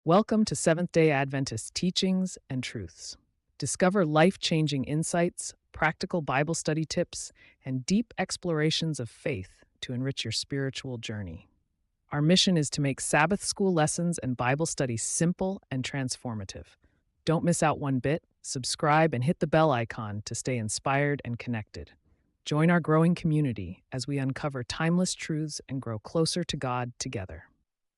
Welcome to Seventh-day Adventist Teachings and Truths. Discover life-changing insights, practical Bible study tips, and deep explorations of faith to enrich your spiritual journey. Our mission is to make Sabbath school lessons and Bible studies simple and transformative. Don't miss out one bit. Subscribe and hit the bell icon to stay inspired and connected. Join our growing community as we uncover timeless truths and grow closer to God together.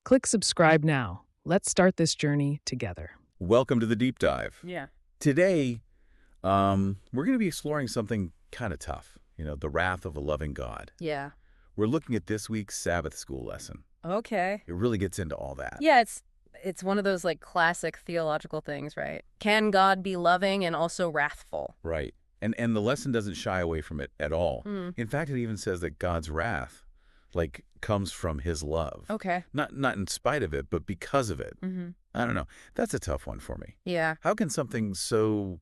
Click subscribe now. Let's start this journey together. Welcome to the deep dive. Yeah. Today, we're going to be exploring something kind of tough, the wrath of a loving God. Yeah. We're looking at this week's Sabbath school lesson. Okay. It really gets into all that. Yeah, it's one of those like classic theological things, right? Can God be loving and also wrathful? Right. And the lesson doesn't shy away from it at all. In fact, it even says that God's wrath, comes from his love. Okay. Not in spite of it, but because of it. I don't know. That's a tough one for me. Yeah. How can something so,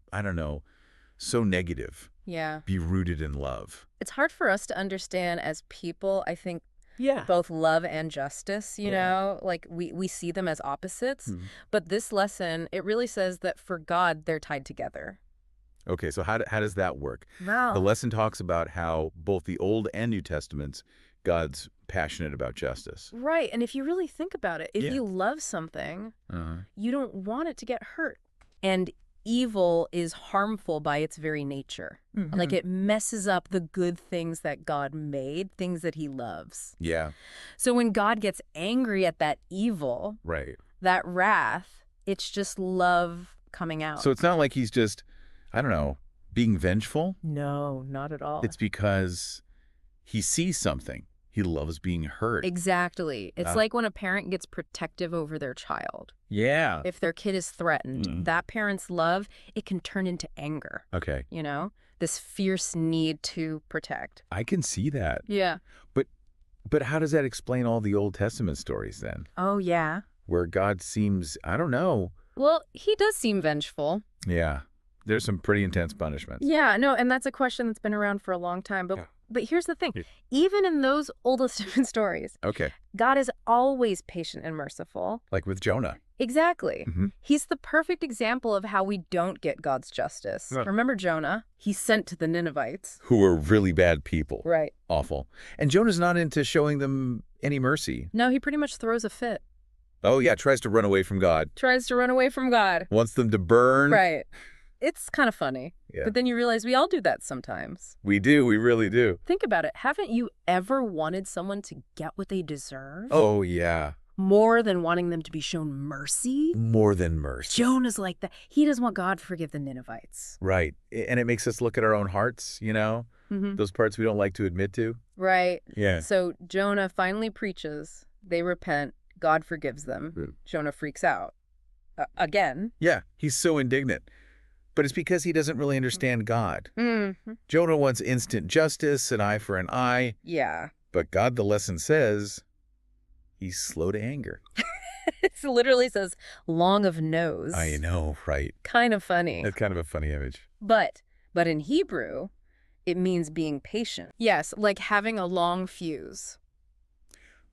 so negative Yeah. be rooted in love? It's hard for us to understand as people, I think, Yeah. both love and justice, you know? Like we see them as opposites. But this lesson, it really says that for God, they're tied together. Okay, so how does that work? Wow. The lesson talks about how both the Old and New Testaments, God's passionate about justice. Right. And if you really think about it, if Yeah. you love something, Uh-huh. you don't want it to get hurt. And evil is harmful by its very nature. Like it messes up the good things that God made, things that he loves. Yeah, So when God gets angry at that evil, right. that wrath, it's just love coming out. So it's not like he's just, being vengeful. No, not at all. It's because he sees something. He loves being hurt. Exactly. It's Ah. like when a parent gets protective over their child. Yeah. If their kid is threatened, that parent's love, it can turn into anger, Okay, this fierce need to protect. I can see that. Yeah. But how does that explain all the Old Testament stories then? Oh, yeah. Where God seems, I don't know. Well, he does seem vengeful. Yeah, there's some pretty intense punishments. Yeah, no, and that's a question that's been around for a long time. Yeah. But here's the thing. Yeah. Even in those Old Testament stories, Okay, God is always patient and merciful. like with Jonah. Exactly. Mhm. He's the perfect example of how we don't get God's justice. Right. Remember Jonah? He's sent to the Ninevites. Who are really bad people. Right. Awful. And Jonah's not into showing them any mercy. No, he pretty much throws a fit. Oh, yeah, tries to run away from God. Tries to run away from God. Wants them to burn. Right. It's kind of funny. Yeah. But then you realize we all do that sometimes. We do. We really do. Think about it. Haven't you ever wanted someone to get what they deserve? Oh, yeah. More than wanting them to be shown mercy? More than mercy. Jonah's like that. He doesn't want God to forgive the Ninevites. Right. And it makes us look at our own hearts, those parts we don't like to admit to. Right. Yeah. So Jonah finally preaches. They repent. God forgives them. Yeah. Jonah freaks out. Again. Yeah. He's so indignant. But it's because he doesn't really understand God. Mm-hmm. Jonah wants instant justice, an eye for an eye. Yeah. But God, the lesson says, he's slow to anger. It literally says long of nose. I know, right? Kind of funny. That's kind of a funny image. But in Hebrew, it means being patient. Yes, like having a long fuse.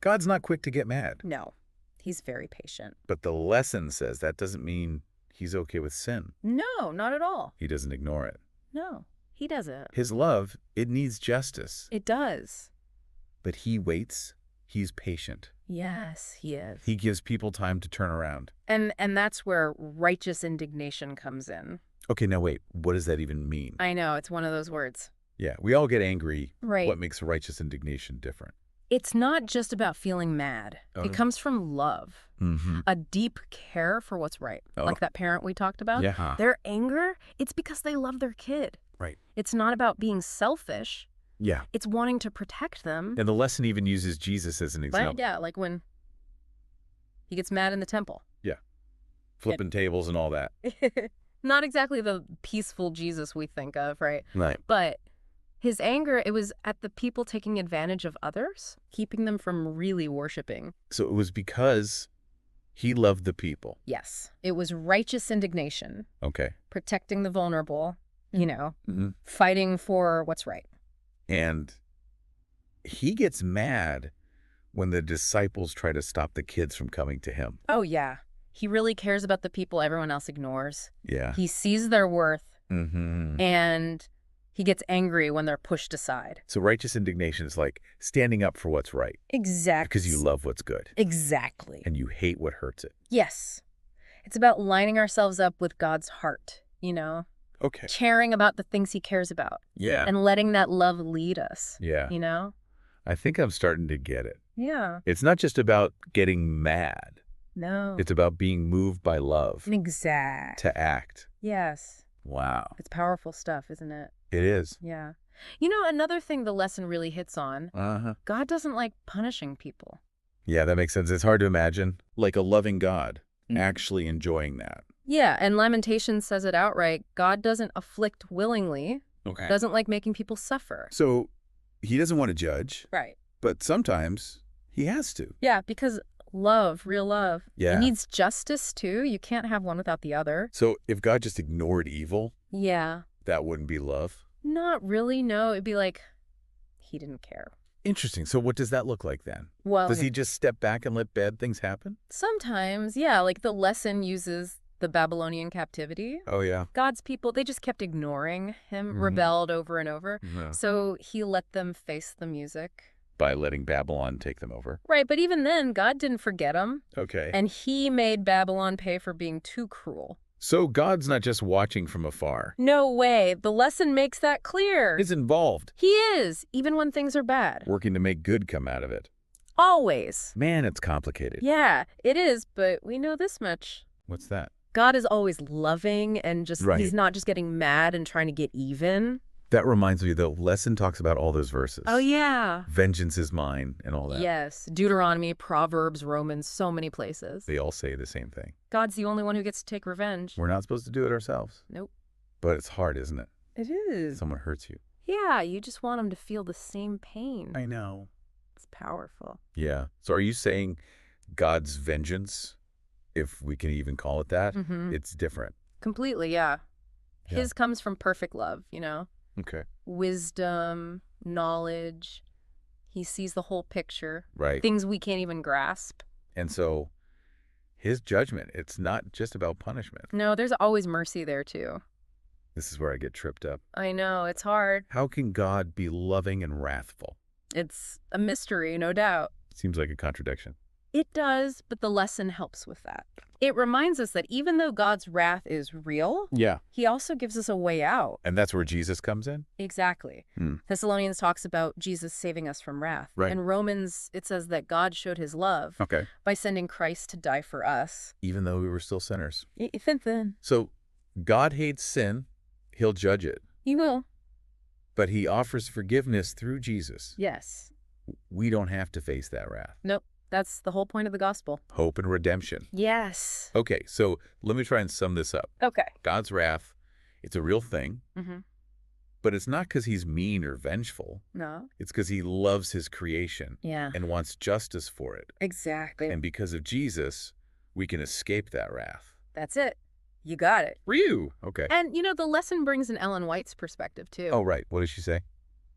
God's not quick to get mad. No, he's very patient. But the lesson says that doesn't mean he's okay with sin. No, not at all. He doesn't ignore it. No, he doesn't. His love, it needs justice. It does. But he waits. He's patient. Yes, he is. He gives people time to turn around. And that's where righteous indignation comes in. Okay, now wait. What does that even mean? I know, it's one of those words. Yeah, we all get angry. Right. What makes righteous indignation different? It's not just about feeling mad. Oh. It comes from love. Mm-hmm. A deep care for what's right. Oh. Like that parent we talked about. Yeah. Their anger, it's because they love their kid. Right. It's not about being selfish. Yeah. It's wanting to protect them. And the lesson even uses Jesus as an example. Right? Yeah, like when he gets mad in the temple. Yeah. Flipping tables and all that. Not exactly the peaceful Jesus we think of, right? Right. But his anger, it was at the people taking advantage of others, keeping them from really worshiping. So it was because he loved the people. Yes. It was righteous indignation, Okay. protecting the vulnerable, Mm-hmm. fighting for what's right. And he gets mad when the disciples try to stop the kids from coming to him. Oh, yeah. He really cares about the people everyone else ignores. Yeah. He sees their worth, Mm-hmm. and he gets angry when they're pushed aside. So righteous indignation is like standing up for what's right Exactly. because you love what's good Exactly. and you hate what hurts it. Yes. It's about lining ourselves up with God's heart, Okay. caring about the things he cares about Yeah. and letting that love lead us, Yeah. I think I'm starting to get it. Yeah. It's not just about getting mad. No. It's about being moved by love Exact. to act. Yes. Wow. It's powerful stuff, isn't it? It is. Yeah. Another thing the lesson really hits on, Uh-huh. God doesn't like punishing people. Yeah, that makes sense. It's hard to imagine like a loving God actually enjoying that. Yeah, and Lamentations says it outright. God doesn't afflict willingly, Okay. doesn't like making people suffer. So he doesn't want to judge, Right. but sometimes he has to. Yeah, because love, real love, Yeah. it needs justice too. You can't have one without the other. So if God just ignored evil, Yeah. that wouldn't be love? Not really, no. It'd be like he didn't care. Interesting. So what does that look like then? Well, Does he just step back and let bad things happen? sometimes, yeah, like the lesson uses the Babylonian captivity. Oh, yeah. God's people, they just kept ignoring him, Mhm. rebelled over and over. Yeah. So he let them face the music. By letting Babylon take them over. Right, but even then, God didn't forget them. Okay. And he made Babylon pay for being too cruel. So God's not just watching from afar. No way. The lesson makes that clear. He's involved, He is, even when things are bad. working to make good come out of it. Always. Man, it's complicated. Yeah, it is, but we know this much. What's that? God is always loving and just, Right. he's not just getting mad and trying to get even. That reminds me, the lesson talks about all those verses. Oh, yeah. Vengeance is mine and all that. Yes. Deuteronomy, Proverbs, Romans, so many places. They all say the same thing. God's the only one who gets to take revenge. We're not supposed to do it ourselves. Nope. But it's hard, isn't it? It is. Someone hurts you. Yeah, you just want them to feel the same pain. I know. It's powerful. Yeah. So are you saying God's vengeance, if we can even call it that, Mm-hmm. it's different? Completely, yeah. Yeah. His comes from perfect love, Okay. wisdom, knowledge. He sees the whole picture, Right. things we can't even grasp. And so his judgment, it's not just about punishment. No, there's always mercy there, too. This is where I get tripped up. I know, it's hard. How can God be loving and wrathful? It's a mystery, no doubt. Seems like a contradiction. It does, but the lesson helps with that. It reminds us that even though God's wrath is real, Yeah. he also gives us a way out. And that's where Jesus comes in? Exactly. Hmm. Thessalonians talks about Jesus saving us from wrath. Right. In Romans, it says that God showed his love Okay. by sending Christ to die for us. Even though we were still sinners. Then So God hates sin. He'll judge it. you will. But he offers forgiveness through Jesus. Yes. We don't have to face that wrath. Nope. That's the whole point of the gospel. Hope and redemption. Yes. Okay, so let me try and sum this up. Okay. God's wrath, it's a real thing, Mm-hmm. but it's not because he's mean or vengeful. No. It's because he loves his creation Yeah. and wants justice for it. Exactly. And because of Jesus, we can escape that wrath. That's it. You got it. For you. Okay. And, the lesson brings in Ellen White's perspective, too. Oh, right. What did she say?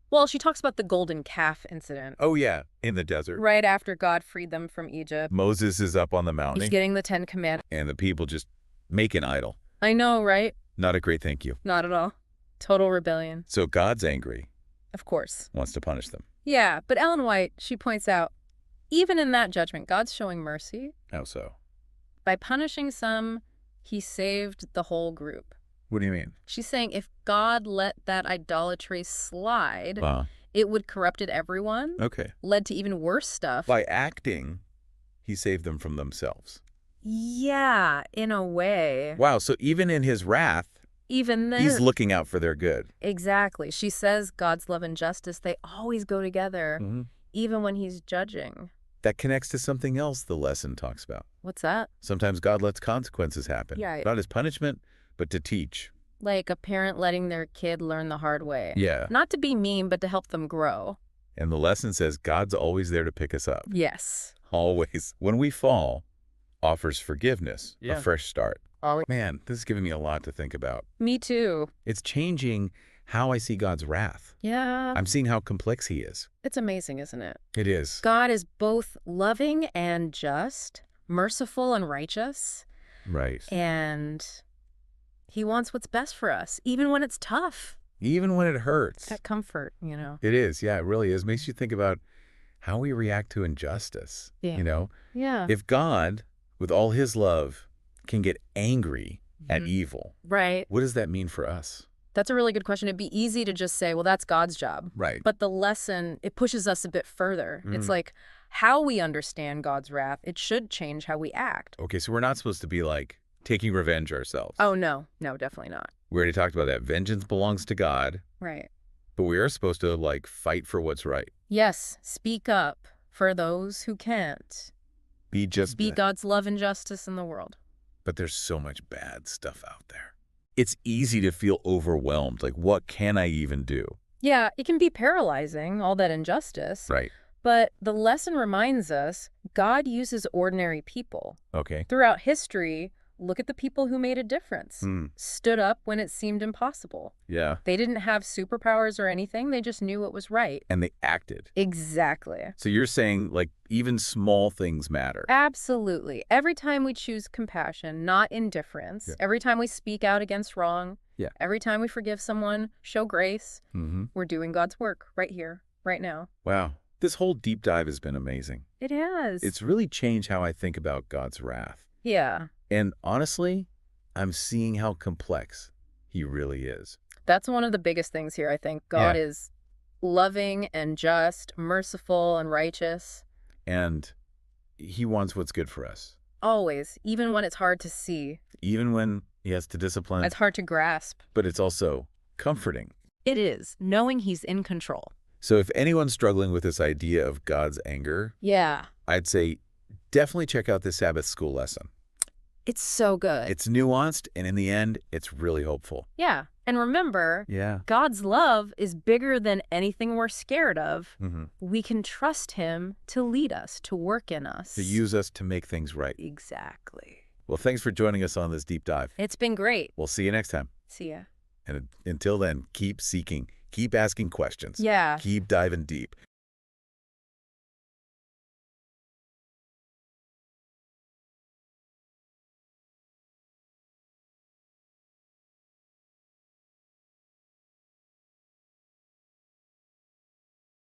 Well, she talks about the golden calf incident. Oh, yeah. In the desert. Right after God freed them from Egypt. Moses is up on the mountain He's getting the 10 Commandments. and the people just make an idol. I know, right? Not a great thank you. Not at all. Total rebellion. So God's angry, Of course. wants to punish them. Yeah, but Ellen White, she points out, even in that judgment, God's showing mercy. How so? By punishing some, he saved the whole group. What do you mean? She's saying if God let that idolatry slide, it would corrupted everyone, Okay. led to even worse stuff. By acting, he saved them from themselves. Yeah, in a way. Wow. So even in his wrath, Even then. he's looking out for their good. Exactly. She says God's love and justice, they always go together, even when he's judging. That connects to something else the lesson talks about. What's that? Sometimes God lets consequences happen. Yeah. Not as punishment, but to teach. Like a parent letting their kid learn the hard way. Yeah. Not to be mean, but to help them grow. And the lesson says God's always there to pick us up. Yes. Always. When we fall, offers forgiveness, Yeah. a fresh start. Always. Man, this is giving me a lot to think about. Me too. It's changing how I see God's wrath. Yeah. I'm seeing how complex he is. It's amazing, isn't it? It is. God is both loving and just, merciful and righteous, Right. And he wants what's best for us, even when it's tough. Even when it hurts. That comfort, you know. It is. Yeah, it really is. Makes you think about how we react to injustice. Yeah. You know, Yeah. if God, with all his love, can get angry at evil, Right. what does that mean for us? That's a really good question. It'd be easy to just say, well, that's God's job. Right. But the lesson, it pushes us a bit further. It's like how we understand God's wrath, it should change how we act. Okay, so we're not supposed to be like taking revenge ourselves. Oh, no. No, definitely not. We already talked about that. Vengeance belongs to God, Right. but we are supposed to like fight for what's right. Yes. Speak up for those who can't. Be God's love and justice in the world. But there's so much bad stuff out there. It's easy to feel overwhelmed. Like, what can I even do? Yeah, it can be paralyzing, all that injustice. Right. But the lesson reminds us God uses ordinary people. Okay. Throughout history, look at the people who made a difference, stood up when it seemed impossible. Yeah. They didn't have superpowers or anything. They just knew what was right. And they acted. Exactly. So you're saying, like, even small things matter. Absolutely. Every time we choose compassion, not indifference, every time we speak out against wrong, every time we forgive someone, show grace, we're doing God's work right here, right now. Wow. This whole deep dive has been amazing. It has. It's really changed how I think about God's wrath. Yeah. And honestly, I'm seeing how complex he really is. That's one of the biggest things here, I think. God is loving and just, merciful and righteous. And he wants what's good for us. Always, even when it's hard to see. Even when he has to discipline. It's hard to grasp. But it's also comforting. It is, knowing he's in control. So if anyone's struggling with this idea of God's anger, I'd say definitely check out this Sabbath school lesson. It's so good. It's nuanced, and in the end, it's really hopeful. Yeah. And remember, God's love is bigger than anything we're scared of. We can trust him to lead us, to work in us. To use us to make things right. Exactly. Well, thanks for joining us on this deep dive. It's been great. We'll see you next time. See ya. And until then, keep seeking, keep asking questions. Yeah. Keep diving deep.